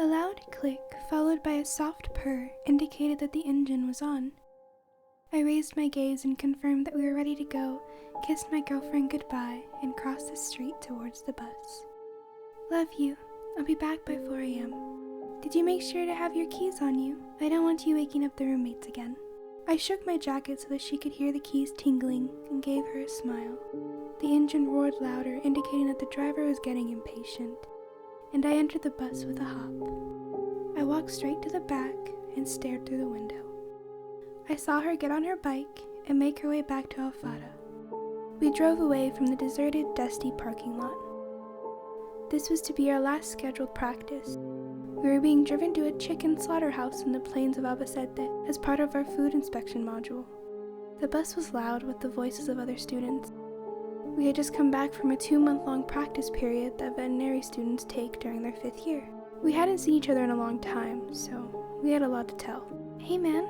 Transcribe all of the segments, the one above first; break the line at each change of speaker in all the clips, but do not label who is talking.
A loud click, followed by a soft purr, indicated that the engine was on. I raised my gaze and confirmed that we were ready to go, kissed my girlfriend goodbye, and crossed the street towards the bus. Love you. I'll be back by 4 a.m. Did you make sure to have your keys on you? I don't want you waking up the roommates again. I shook my jacket so that she could hear the keys tingling and gave her a smile. The engine roared louder, indicating that the driver was getting impatient, and I entered the bus with a hop. I walked straight to the back and stared through the window. I saw her get on her bike and make her way back to Alfara. We drove away from the deserted, dusty parking lot. This was to be our last scheduled practice. We were being driven to a chicken slaughterhouse in the plains of Albacete as part of our food inspection module. The bus was loud with the voices of other students. We had just come back from a 2-month-long practice period that veterinary students take during their 5th year. We hadn't seen each other in a long time, so we had a lot to tell. "Hey man,"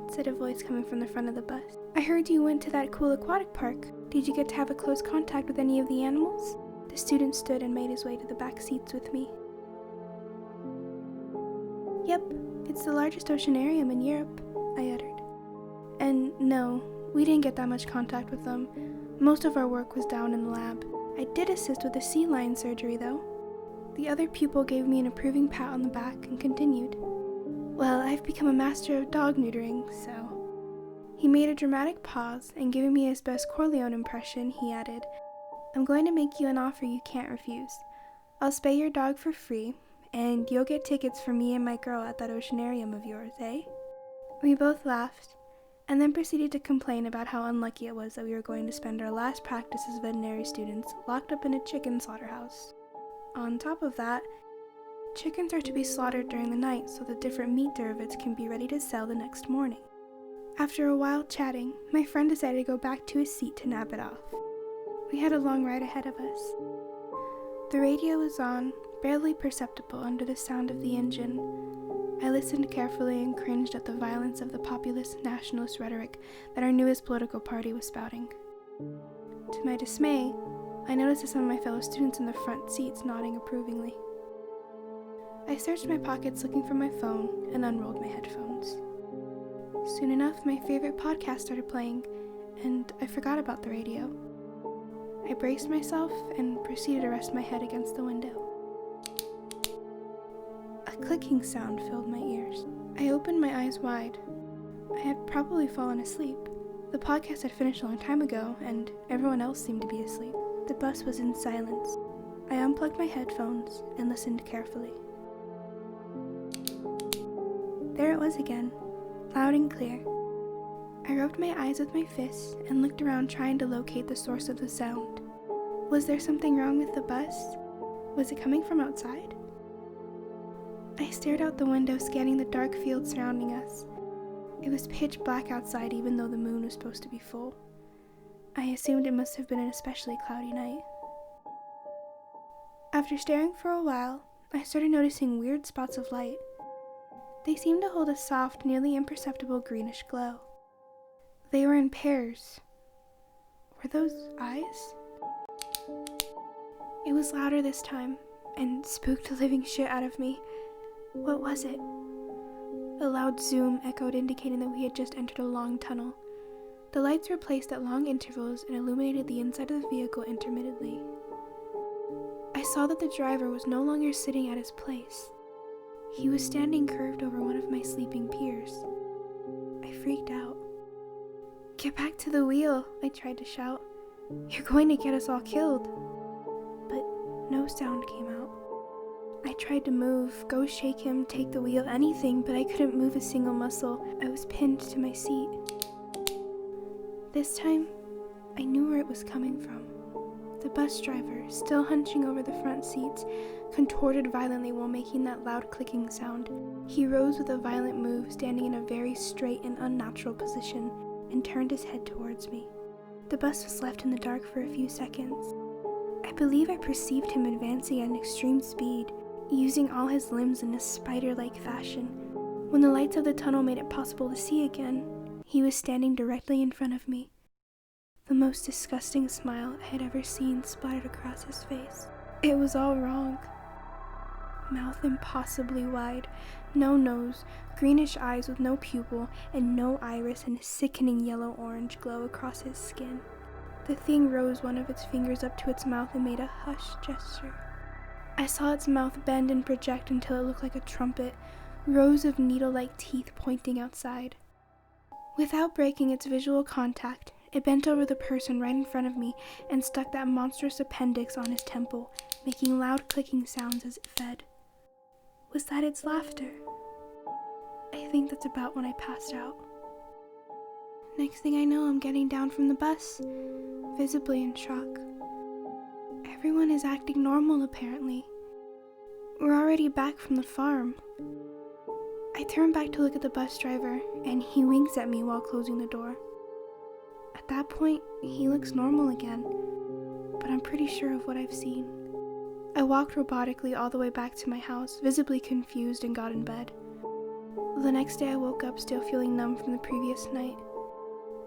said a voice coming from the front of the bus. "I heard you went to that cool aquatic park. Did you get to have a close contact with any of the animals?" The student stood and made his way to the back seats with me. "Yep, it's the largest oceanarium in Europe," I uttered. "And no, we didn't get that much contact with them. Most of our work was down in the lab. I did assist with the sea lion surgery, though." The other pupil gave me an approving pat on the back and continued. "Well, I've become a master of dog neutering, so..." He made a dramatic pause, and giving me his best Corleone impression, he added, "I'm going to make you an offer you can't refuse. I'll spay your dog for free, and you'll get tickets for me and my girl at that oceanarium of yours, eh?" We both laughed, and then proceeded to complain about how unlucky it was that we were going to spend our last practice as veterinary students locked up in a chicken slaughterhouse. On top of that, chickens are to be slaughtered during the night so the different meat derivatives can be ready to sell the next morning. After a while chatting, my friend decided to go back to his seat to nap it off. We had a long ride ahead of us. The radio was on, barely perceptible under the sound of the engine. I listened carefully and cringed at the violence of the populist nationalist rhetoric that our newest political party was spouting. To my dismay, I noticed that some of my fellow students in the front seats nodding approvingly. I searched my pockets looking for my phone and unrolled my headphones. Soon enough, my favorite podcast started playing, and I forgot about the radio. I braced myself and proceeded to rest my head against the window. A clicking sound filled my ears. I opened my eyes wide. I had probably fallen asleep. The podcast had finished a long time ago, and everyone else seemed to be asleep. The bus was in silence. I unplugged my headphones and listened carefully. There it was again, loud and clear. I rubbed my eyes with my fists and looked around trying to locate the source of the sound. Was there something wrong with the bus? Was it coming from outside? I stared out the window, scanning the dark field surrounding us. It was pitch black outside, even though the moon was supposed to be full. I assumed it must have been an especially cloudy night. After staring for a while, I started noticing weird spots of light. They seemed to hold a soft, nearly imperceptible greenish glow. They were in pairs. Were those eyes? It was louder this time, and spooked the living shit out of me. What was it? A loud zoom echoed, indicating that we had just entered a long tunnel. The lights were placed at long intervals and illuminated the inside of the vehicle intermittently. I saw that the driver was no longer sitting at his place. He was standing curved over one of my sleeping peers. I freaked out. "Get back to the wheel," I tried to shout. "You're going to get us all killed." But no sound came out. I tried to move, go shake him, take the wheel, anything, but I couldn't move a single muscle. I was pinned to my seat. This time, I knew where it was coming from. The bus driver, still hunching over the front seats, contorted violently while making that loud clicking sound. He rose with a violent move, standing in a very straight and unnatural position, and turned his head towards me. The bus was left in the dark for a few seconds. I believe I perceived him advancing at an extreme speed, using all his limbs in a spider-like fashion. When the lights of the tunnel made it possible to see again, he was standing directly in front of me. The most disgusting smile I had ever seen splattered across his face. It was all wrong. mouth impossibly wide, no nose, greenish eyes with no pupil, and no iris, and a sickening yellow-orange glow across his skin. The thing rose one of its fingers up to its mouth and made a hush gesture. I saw its mouth bend and project until it looked like a trumpet, rows of needle-like teeth pointing outside. Without breaking its visual contact, it bent over the person right in front of me and stuck that monstrous appendix on his temple, making loud clicking sounds as it fed. Was that its laughter? I think that's about when I passed out. Next thing I know, I'm getting down from the bus, visibly in shock. Everyone is acting normal, apparently. We're already back from the farm. I turn back to look at the bus driver, and he winks at me while closing the door. At that point, he looks normal again, but I'm pretty sure of what I've seen. I walked robotically all the way back to my house, visibly confused, and got in bed. The next day I woke up still feeling numb from the previous night.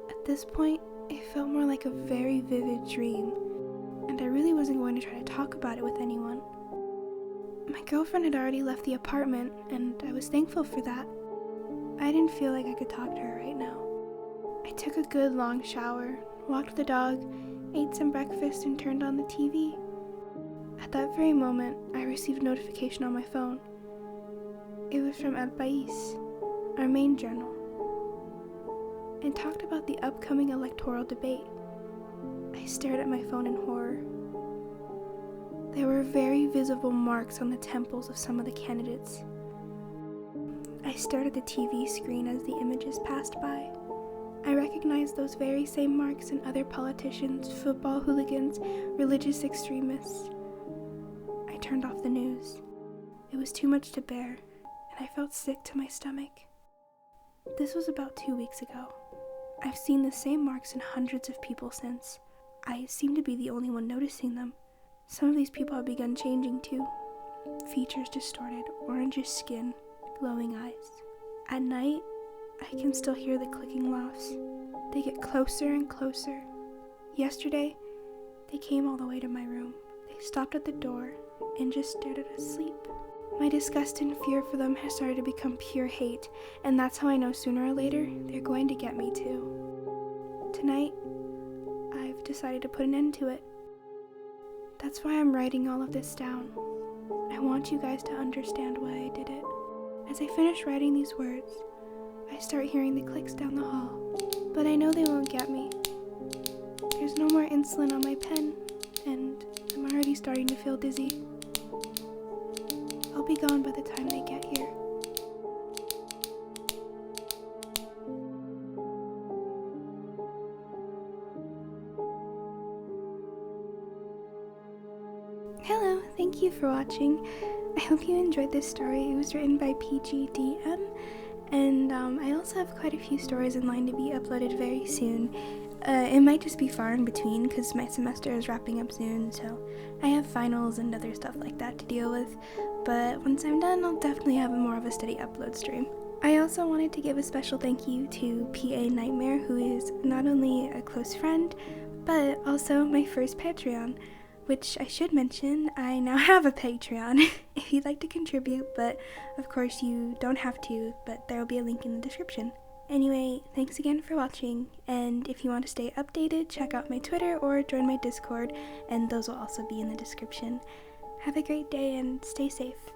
At this point, it felt more like a very vivid dream, and I really wasn't going to try to talk about it with anyone. My girlfriend had already left the apartment, and I was thankful for that. I didn't feel like I could talk to her right now. I took a good long shower, walked the dog, ate some breakfast, and turned on the TV. At that very moment, I received a notification on my phone. It was from El País, our main journal. It talked about the upcoming electoral debate. I stared at my phone in horror. There were very visible marks on the temples of some of the candidates. I stared at the TV screen as the images passed by. I recognized those very same marks in other politicians, football hooligans, religious extremists. I turned off the news. It was too much to bear, and I felt sick to my stomach. This was about 2 weeks ago. I've seen the same marks in hundreds of people since. I seem to be the only one noticing them. Some of these people have begun changing too. Features distorted, orangish skin, glowing eyes. At night, I can still hear the clicking laughs. They get closer and closer. Yesterday, they came all the way to my room. They stopped at the door and just stared at us asleep. My disgust and fear for them has started to become pure hate, and that's how I know sooner or later they're going to get me too. Tonight, I've decided to put an end to it. That's why I'm writing all of this down. I want you guys to understand why I did it. As I finish writing these words, I start hearing the clicks down the hall, but I know they won't get me. There's no more insulin on my pen, and I'm already starting to feel dizzy. I'll be gone by the time they get here. Hello, thank you for watching. I hope you enjoyed this story. It was written by P.G.D.M, and I also have quite a few stories in line to be uploaded very soon. It might just be far in between because my semester is wrapping up soon, so I have finals and other stuff like that to deal with, but once I'm done, I'll definitely have more of a steady upload stream. I also wanted to give a special thank you to P.A. Nightmare, who is not only a close friend, but also my first Patreon, which I should mention, I now have a Patreon if you'd like to contribute, but of course you don't have to, but there will be a link in the description. Anyway, thanks again for watching, and if you want to stay updated, check out my Twitter or join my Discord, and those will also be in the description. Have a great day and stay safe.